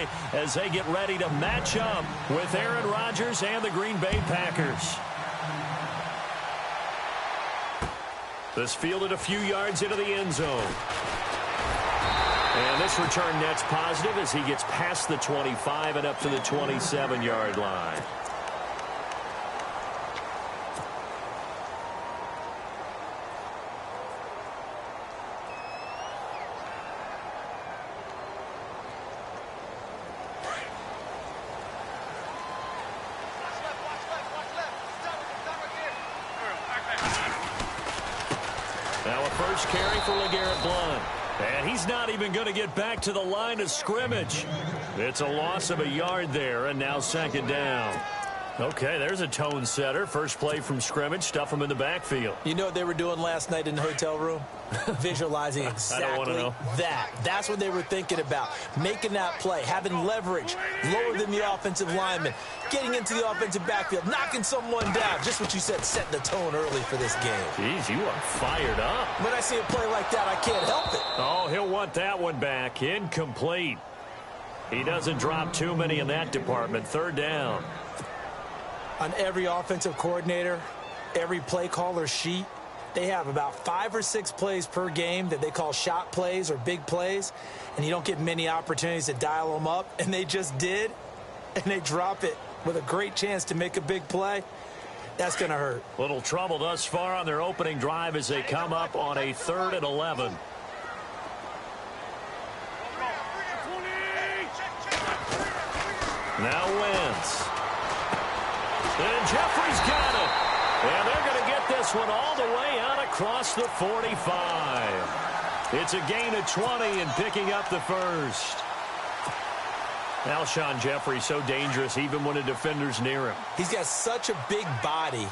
play as they get ready to match up with Aaron Rodgers and the Green Bay Packers. This fielded a few yards into the end zone. And this return net's positive as he gets past the 25 and up to the 27-yard line. Now a first carry for LeGarrette Blount. And he's not even going to get back to the line of scrimmage. It's a loss of a yard there, and now second down. Okay, there's a tone setter. First play from scrimmage, stuff him in the backfield. You know what they were doing last night in the hotel room? Visualizing exactly that. That's what they were thinking about. Making that play, having leverage, lower than the offensive lineman, getting into the offensive backfield, knocking someone down. Just what you said, setting the tone early for this game. Jeez, you are fired up. When I see a play like that, I can't help it. Oh, he'll want that one back. Incomplete. He doesn't drop too many in that department. Third down. On every offensive coordinator, every play caller sheet, they have about 5 or 6 plays per game that they call shot plays or big plays, and you don't get many opportunities to dial them up, and they just did, and they drop it with a great chance to make a big play. That's going to hurt. Little trouble thus far on their opening drive as they come up on a 3rd and 11. Now Wentz. And Jeffrey's got it. And they're going to get this one all the way out across the 45. It's a gain of 20 and picking up the first. Alshon Jeffrey so dangerous even when a defender's near him. He's got such a big body,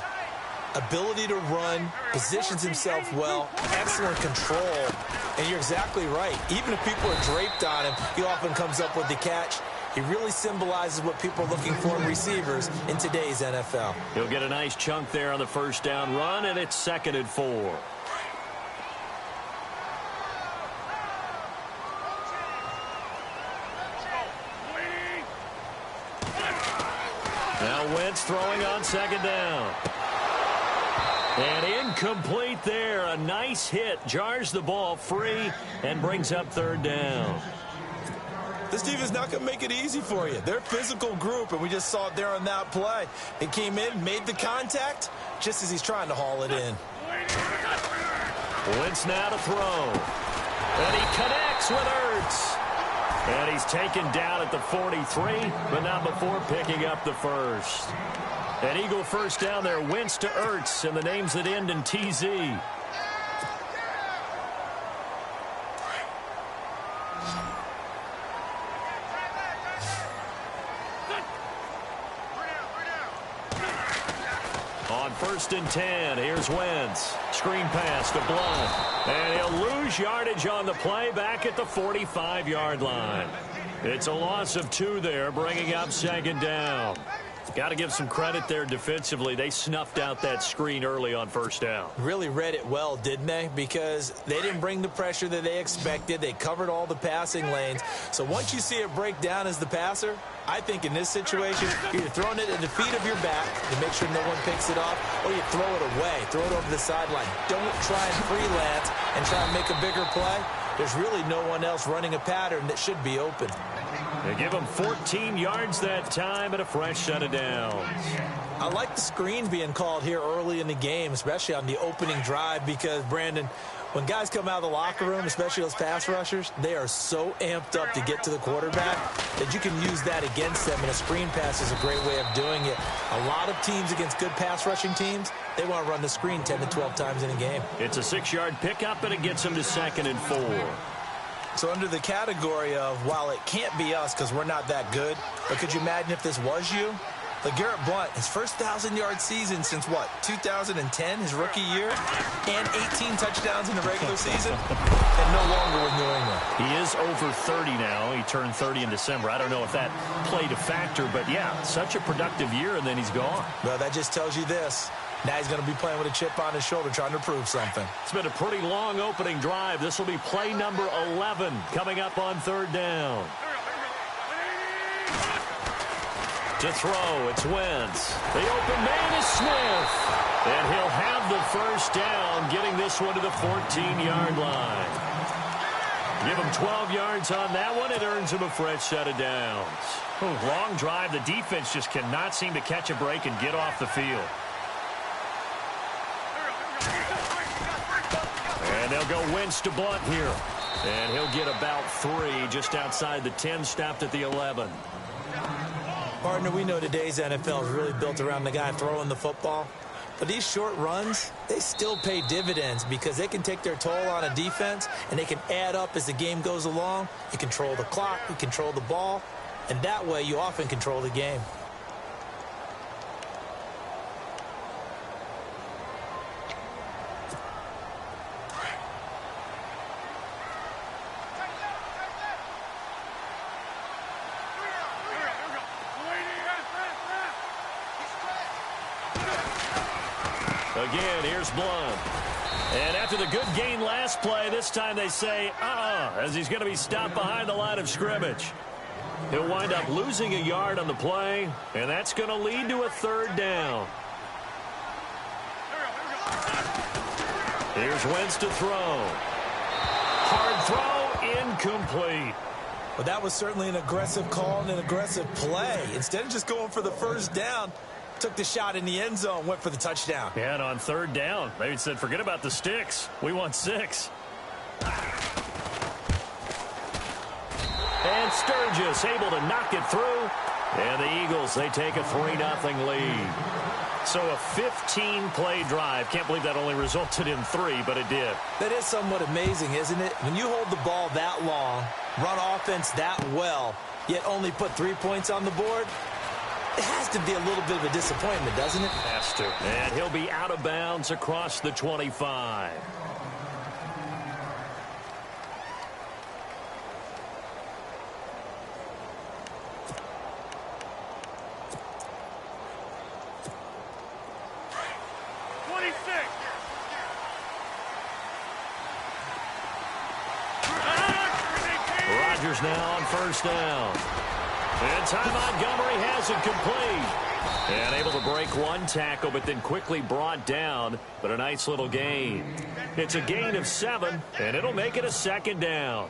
ability to run, positions himself well, excellent control. And you're exactly right. Even if people are draped on him, he often comes up with the catch. He really symbolizes what people are looking for in receivers in today's NFL. He'll get a nice chunk there on the first down run, and it's 2nd and 4. Now Wentz throwing on 2nd down. And incomplete there. A nice hit. Jars the ball free and brings up 3rd down. This team is not going to make it easy for you. They're a physical group, and we just saw it there on that play. He came in, made the contact, just as he's trying to haul it in. Wentz now to throw. And he connects with Ertz. And he's taken down at the 43, but not before picking up the first. An Eagle first down there, Wentz to Ertz, and the names that end in TZ. On 1st and 10, here's Wentz. Screen pass to Blount. And he'll lose yardage on the play back at the 45-yard line. It's a loss of 2 there, bringing up 2nd down. Got to give some credit there defensively. They snuffed out that screen early on 1st down. Really read it well, didn't they? Because they didn't bring the pressure that they expected. They covered all the passing lanes. So once you see it break down as the passer, I think in this situation, you're either throwing it at the feet of your back to make sure no one picks it off, or you throw it away, throw it over the sideline. Don't try and freelance and try and make a bigger play. There's really no one else running a pattern that should be open. They give him 14 yards that time and a fresh set of downs. I like the screen being called here early in the game, especially on the opening drive, because, Brandon, when guys come out of the locker room, especially those pass rushers, they are so amped up to get to the quarterback that you can use that against them, and a screen pass is a great way of doing it. A lot of teams against good pass rushing teams, they want to run the screen 10 to 12 times in a game. It's a 6-yard pickup, and it gets them to 2nd and 4. So under the category of, while it can't be us because we're not that good, but could you imagine if this was you? LeGarrette Blount, his first 1,000-yard season since, what, 2010, his rookie year, and 18 touchdowns in the regular season, and no longer with New England. He is over 30 now. He turned 30 in December. I don't know if that played a factor, but, yeah, such a productive year, and then he's gone. Well, that just tells you this. Now he's going to be playing with a chip on his shoulder trying to prove something. It's been a pretty long opening drive. This will be play number 11 coming up on 3rd down. To throw, it's Wentz. The open man is Smith. And he'll have the first down, getting this one to the 14-yard line. Give him 12 yards on that one. It earns him a fresh set of downs. Long drive. The defense just cannot seem to catch a break and get off the field. And they'll go Wentz to Blunt here. And he'll get about 3 just outside the 10, stopped at the 11. Partner, we know today's NFL is really built around the guy throwing the football. But these short runs, they still pay dividends because they can take their toll on a defense and they can add up as the game goes along. You control the clock, you control the ball, and that way you often control the game. Again, here's Blunt. And after the good gain last play, this time they say, as he's going to be stopped behind the line of scrimmage. He'll wind up losing a yard on the play, and that's going to lead to a 3rd down. Here's Wentz to throw. Hard throw, incomplete. Well, that was certainly an aggressive call and an aggressive play. Instead of just going for the first down, took the shot in the end zone, went for the touchdown. Yeah, and on 3rd down, they said, forget about the sticks. We want 6. And Sturgis able to knock it through. And the Eagles, they take a 3-0 lead. So a 15-play drive. Can't believe that only resulted in 3, but it did. That is somewhat amazing, isn't it? When you hold the ball that long, run offense that well, yet only put 3 points on the board, it has to be a little bit of a disappointment, doesn't it? Has to. And he'll be out of bounds across the 25. Rodgers now on 1st down. And Ty Montgomery has it complete. And able to break one tackle, but then quickly brought down. But a nice little gain. It's a gain of 7, and it'll make it a 2nd down.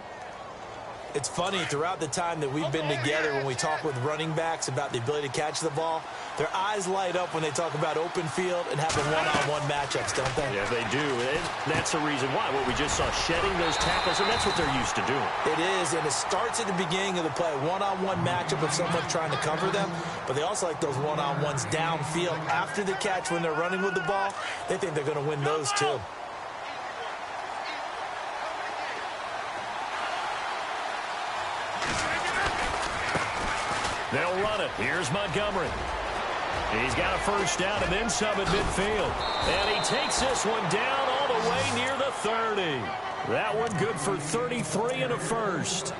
It's funny, throughout the time that we've been together, when we talk with running backs about the ability to catch the ball, their eyes light up when they talk about open field and having one-on-one matchups, don't they? Yeah, they do. And that's the reason why. What we just saw, shedding those tackles, and that's what they're used to doing. It is, and it starts at the beginning of the play. One-on-one matchup of someone trying to cover them, but they also like those one-on-ones downfield after the catch when they're running with the ball. They think they're going to win those too. They'll run it. Here's Montgomery. He's got a 1st down and then some at midfield. And he takes this one down all the way near the 30. That one good for 33 and a 1st.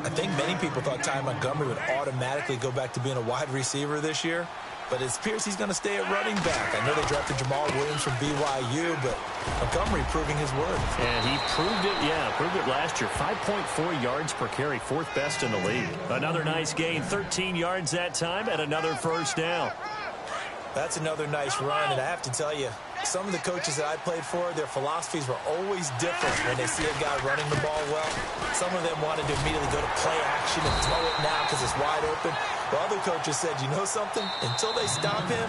I think many people thought Ty Montgomery would automatically go back to being a wide receiver this year. But it appears he's going to stay at running back. I know they drafted Jamal Williams from BYU, but Montgomery proving his worth. And he proved it last year. 5.4 yards per carry, 4th best in the league. Another nice gain, 13 yards that time, and another 1st down. That's another nice run, and I have to tell you, some of the coaches that I played for, their philosophies were always different when they see a guy running the ball well. Some of them wanted to immediately go to play action and throw it now because it's wide open. But other coaches said, you know something? Until they stop him,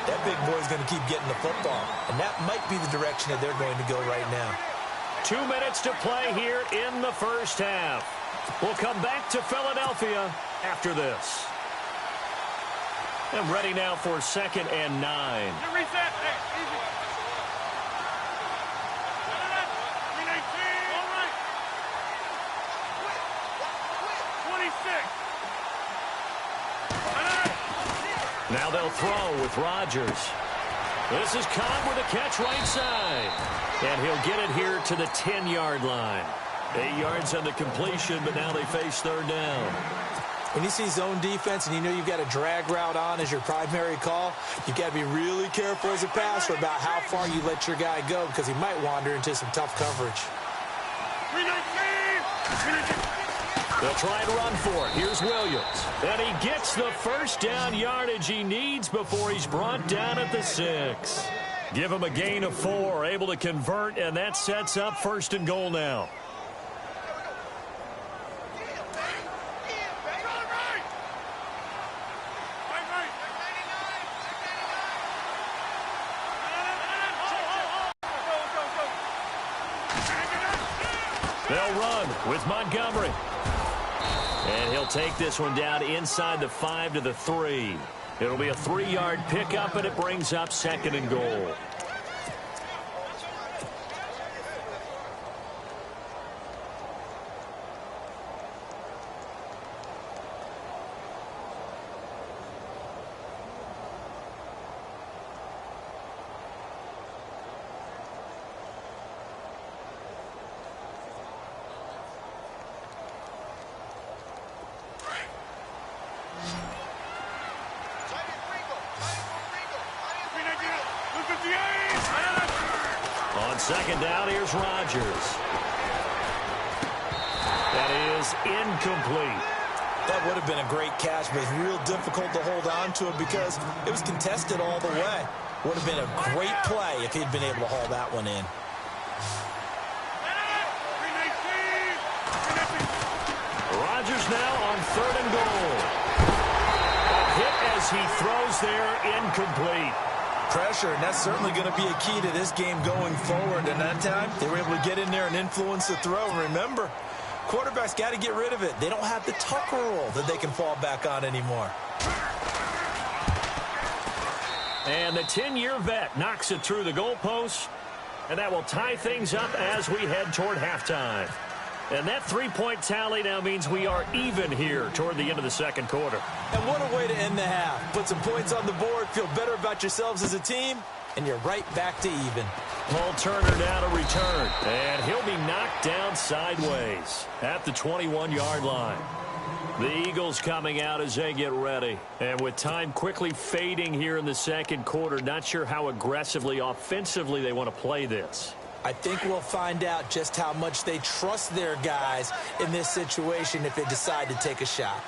that big boy's going to keep getting the football. And that might be the direction that they're going to go right now. 2 minutes to play here in the 1st half. We'll come back to Philadelphia after this. And ready now for 2nd and 9. Reset. Hey, easy. 26. Now they'll throw with Rodgers. This is Cobb with a catch right side. And he'll get it here to the 10-yard line. 8 yards on the completion, but now they face 3rd down. When you see zone defense and you know you've got a drag route on as your primary call, you've got to be really careful as a passer about how far you let your guy go because he might wander into some tough coverage. They'll try and run for it. Here's Williams. And he gets the first down yardage he needs before he's brought down at the 6. Give him a gain of 4, able to convert, and that sets up 1st and goal now. They'll run with Montgomery. And he'll take this one down inside the 5 to the 3. It'll be a 3-yard pickup, and it brings up 2nd and goal. On 2nd down, here's Rodgers. That is incomplete. That would have been a great catch, but it's real difficult to hold on to it because it was contested all the way. Would have been a great play if he'd been able to haul that one in. Rodgers now on 3rd and goal. A hit as he throws there, incomplete. Pressure, and that's certainly going to be a key to this game going forward. And that time, they were able to get in there and influence the throw. And remember, quarterbacks got to get rid of it. They don't have the Tucker rule that they can fall back on anymore. And the 10-year vet knocks it through the goalpost, and that will tie things up as we head toward halftime. And that 3-point tally now means we are even here toward the end of the 2nd quarter. And what a way to end the half. Put some points on the board, feel better about yourselves as a team, and you're right back to even. Paul Turner now to return, and he'll be knocked down sideways at the 21-yard line. The Eagles coming out as they get ready. And with time quickly fading here in the 2nd quarter, not sure how aggressively, offensively they want to play this. I think we'll find out just how much they trust their guys in this situation if they decide to take a shot.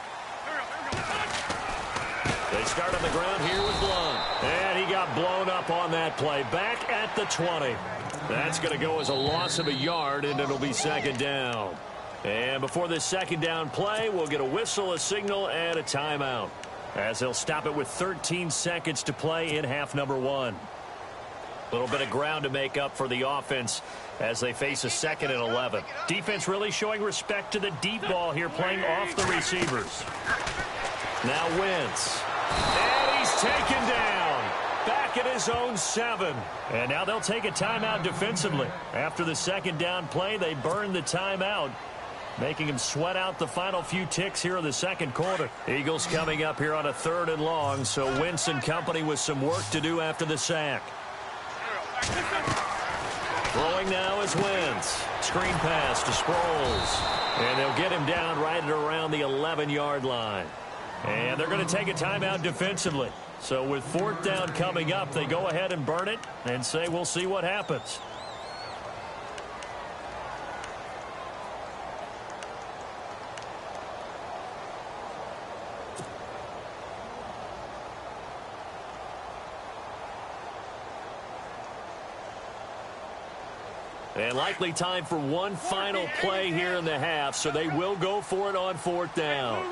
They start on the ground here with Blunt. And he got blown up on that play. Back at the 20. That's going to go as a loss of a yard, and it'll be 2nd down. And before this 2nd down play, we'll get a whistle, a signal, and a timeout, as they'll stop it with 13 seconds to play in half number 1. A little bit of ground to make up for the offense as they face a 2nd and 11. Defense really showing respect to the deep ball here, playing off the receivers. Now Wentz. And he's taken down. Back at his own 7. And now they'll take a timeout defensively. After the 2nd down play, they burn the timeout, making him sweat out the final few ticks here in the 2nd quarter. Eagles coming up here on a 3rd and long, so Wentz and company with some work to do after the sack. Throwing now is Wentz. Screen pass to Sproles. And they'll get him down right at around the 11-yard line. And they're going to take a timeout defensively. So with 4th down coming up, they go ahead and burn it and say we'll see what happens. And likely time for one final play here in the half, so they will go for it on 4th down.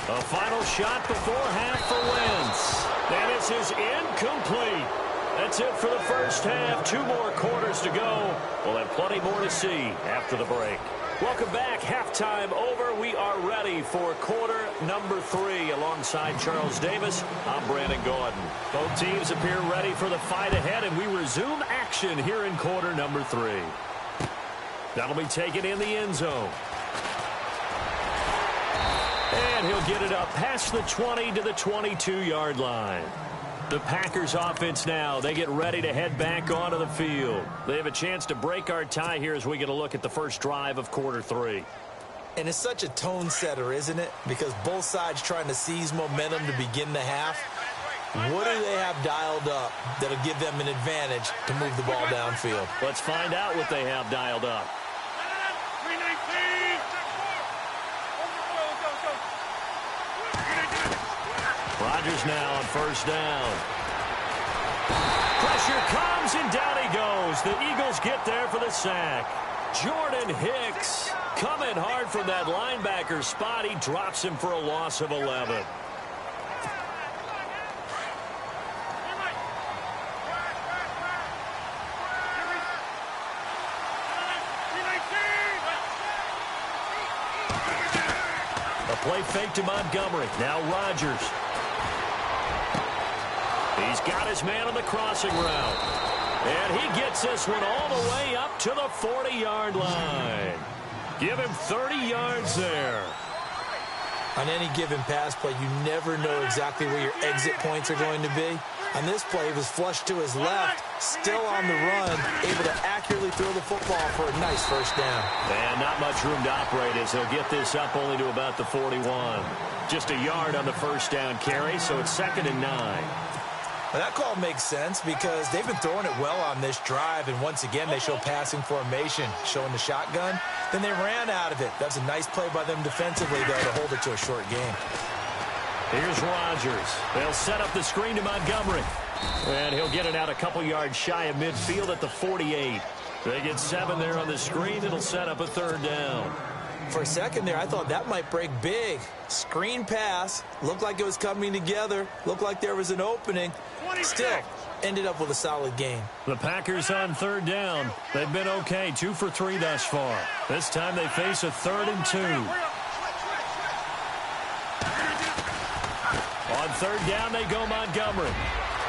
A final shot before half for Wentz. And this is incomplete. That's it for the first half. 2 more quarters to go. We'll have plenty more to see after the break. Welcome back. Halftime over. We are ready for quarter number 3. Alongside Charles Davis, I'm Brandon Gordon. Both teams appear ready for the fight ahead, and we resume action here in quarter number 3. That'll be taken in the end zone. And he'll get it up past the 20 to the 22-yard line. The Packers offense now, they get ready to head back onto the field. They have a chance to break our tie here as we get a look at the first drive of quarter 3. And it's such a tone setter, isn't it? Because both sides trying to seize momentum to begin the half. What do they have dialed up that'll give them an advantage to move the ball downfield? Let's find out what they have dialed up. Rodgers now on first down. Pressure comes, and down he goes. The Eagles get there for the sack. Jordan Hicks coming hard from that linebacker spot. He drops him for a loss of 11. A play fake to Montgomery. Now Rodgers. He's got his man on the crossing route. And he gets this one all the way up to the 40-yard line. Give him 30 yards there. On any given pass play, you never know exactly where your exit points are going to be. On this play, he was flushed to his left, still on the run, able to accurately throw the football for a nice first down. And not much room to operate as he'll get this up only to about the 41. Just a yard on the first down carry, so it's 2nd and 9. Well, that call makes sense because they've been throwing it well on this drive, and once again they show passing formation, showing the shotgun. Then they ran out of it. That was a nice play by them defensively, though, to hold it to a short game. Here's Rodgers. They'll set up the screen to Montgomery. And he'll get it out a couple yards shy of midfield at the 48. They get 7 there on the screen. It'll set up a 3rd down. For a second there, I thought that might break big. Screen pass. Looked like it was coming together. Looked like there was an opening. Still, ended up with a solid game. The Packers on 3rd down. They've been okay, 2 for 3 thus far. This time they face a 3rd and 2. On 3rd down, they go Montgomery.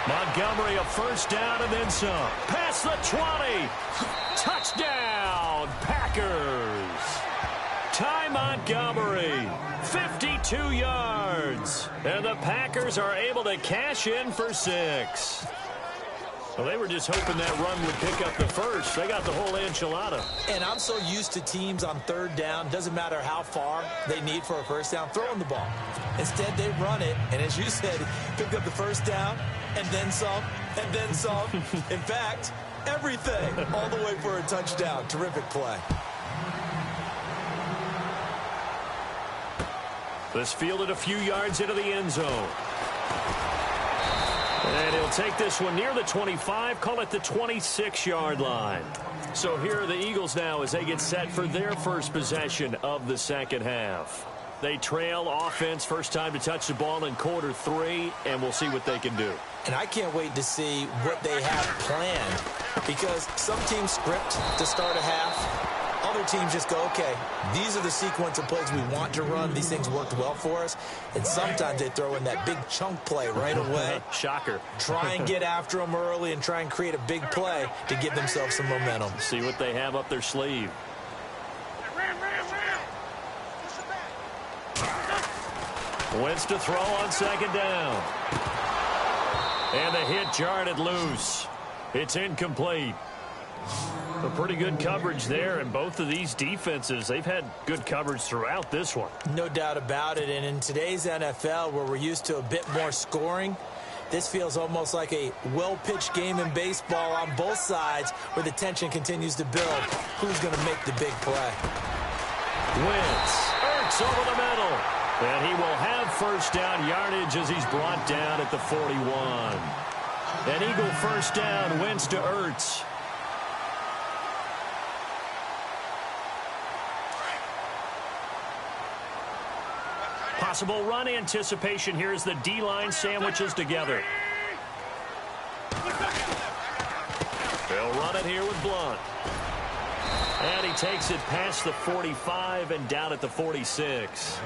Montgomery, a first down and then some. Past the 20. Touchdown, Packers. Ty Montgomery, 52 yards. And the Packers are able to cash in for 6. Well, they were just hoping that run would pick up the first. They got the whole enchilada. And I'm so used to teams on 3rd down, doesn't matter how far they need for a first down, throwing the ball. Instead, they run it, and as you said, pick up the first down, and then some, and then some. In fact, everything, all the way for a touchdown. Terrific play. This fielded a few yards into the end zone. And he'll take this one near the 25, call it the 26-yard line. So here are the Eagles now as they get set for their first possession of the second half. They trail offense, first time to touch the ball in quarter 3, and we'll see what they can do. And I can't wait to see what they have planned, because some teams script to start a half. Other teams just go, okay, these are the sequence of plays we want to run. These things worked well for us. And sometimes they throw in that big chunk play right away. Shocker. Try and get after them early and try and create a big play to give themselves some momentum. See what they have up their sleeve. Wentz to throw on 2nd down. And the hit jarred it loose. It's incomplete. A pretty good coverage there, and both of these defenses, they've had good coverage throughout this one. No doubt about it, and in today's NFL, where we're used to a bit more scoring, this feels almost like a well-pitched game in baseball on both sides, where the tension continues to build. Who's going to make the big play? Wentz, Ertz over the middle, and he will have first down yardage as he's brought down at the 41. An Eagle first down, Wentz to Ertz. Possible run anticipation here as the D-line sandwiches together. They'll run it here with Blunt. And he takes it past the 45 and down at the 46.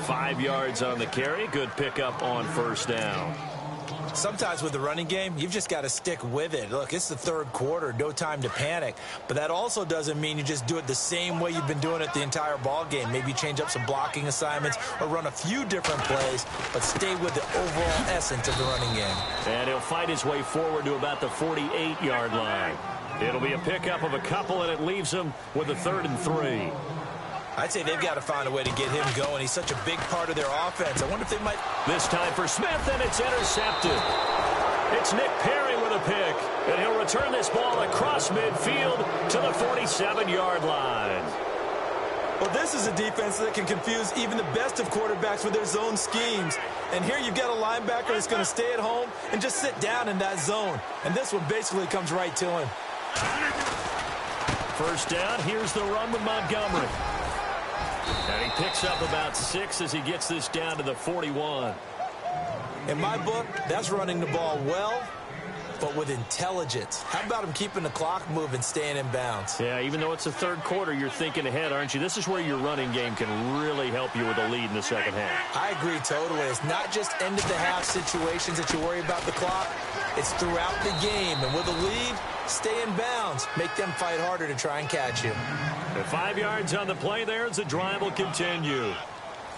5 yards on the carry. Good pickup on first down. Sometimes with the running game, you've just got to stick with it. Look, it's the 3rd quarter, no time to panic. But that also doesn't mean you just do it the same way you've been doing it the entire ball game. Maybe change up some blocking assignments or run a few different plays, but stay with the overall essence of the running game. And he'll fight his way forward to about the 48-yard line. It'll be a pickup of a couple, and it leaves him with a 3rd and 3. I'd say they've got to find a way to get him going. He's such a big part of their offense. I wonder if they might... This time for Smith, and it's intercepted. It's Nick Perry with a pick, and he'll return this ball across midfield to the 47-yard line. Well, this is a defense that can confuse even the best of quarterbacks with their zone schemes. And here you've got a linebacker that's going to stay at home and just sit down in that zone. And this one basically comes right to him. First down, here's the run with Montgomery. And he picks up about 6 as he gets this down to the 41. In my book, that's running the ball well, but with intelligence. How about him keeping the clock moving, staying in bounds? Yeah, even though it's the third quarter, you're thinking ahead, aren't you? This is where your running game can really help you with a lead in the second half. I agree totally. It's not just end-of-the-half situations that you worry about the clock. It's throughout the game. And with a lead, stay in bounds. Make them fight harder to try and catch you. The 5 yards on the play there as the drive will continue.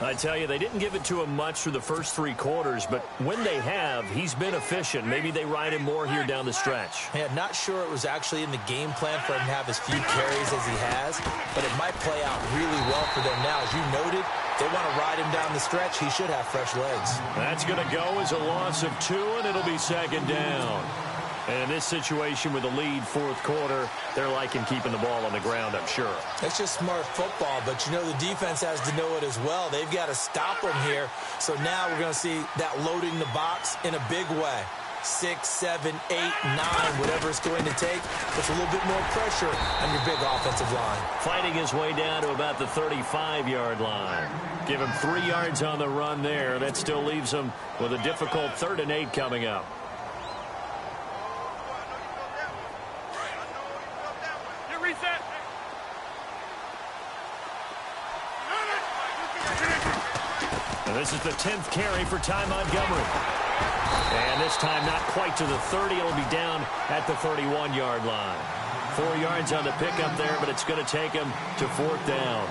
I tell you, they didn't give it to him much through the first 3 quarters, but when they have, he's been efficient. Maybe they ride him more here down the stretch. Yeah, not sure it was actually in the game plan for him to have as few carries as he has, but it might play out really well for them now. As you noted, they want to ride him down the stretch. He should have fresh legs. That's going to go as a loss of 2, and it'll be second down. And in this situation with the lead, fourth quarter, they're liking keeping the ball on the ground, I'm sure. It's just smart football, but you know the defense has to know it as well. They've got to stop them here. So now we're going to see that loading the box in a big way. 6, 7, 8, 9, whatever it's going to take. Puts a little bit more pressure on your big offensive line. Fighting his way down to about the 35-yard line. Give him 3 yards on the run there. That still leaves him with a difficult 3rd and 8 coming up. And this is the 10th carry for Ty Montgomery. And this time not quite to the 30. It'll be down at the 31-yard line. 4 yards on the pickup there, but it's going to take him to 4th down.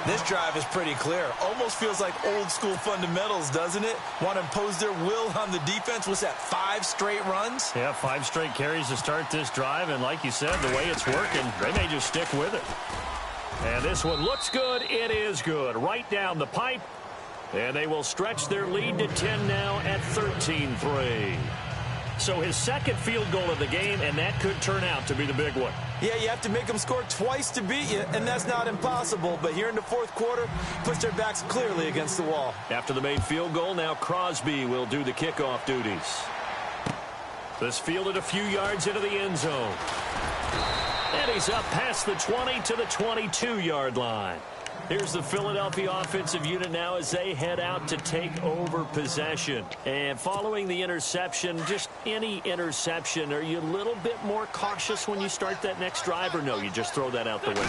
This drive is pretty clear. Almost feels like old-school fundamentals, doesn't it? Want to impose their will on the defense. Was that 5 straight runs? Yeah, 5 straight carries to start this drive. And like you said, the way it's working, they may just stick with it. And this one looks good. It is good. Right down the pipe. And they will stretch their lead to 10 now at 13-3. So his second field goal of the game, and that could turn out to be the big one. Yeah, you have to make them score twice to beat you, and that's not impossible. But here in the fourth quarter, puts their backs clearly against the wall. After the made field goal, now Crosby will do the kickoff duties. This fielded a few yards into the end zone. And he's up past the 20 to the 22-yard line. Here's the Philadelphia offensive unit now as they head out to take over possession. And following the interception, just any interception, are you a little bit more cautious when you start that next drive, or no, you just throw that out the window?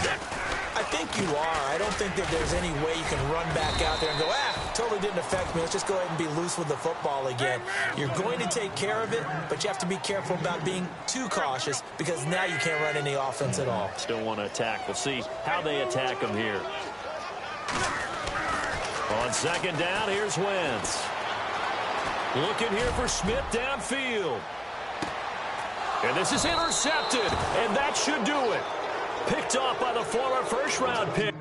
I think you are. I don't think that there's any way you can run back out there and go, totally didn't affect me. Let's just go ahead and be loose with the football again. You're going to take care of it, but you have to be careful about being too cautious because now you can't run any offense at all. Still want to attack. We'll see how they attack them here. On second down, here's Wentz. Looking here for Smith downfield. And this is intercepted, and that should do it. Picked off by the former first-round pick.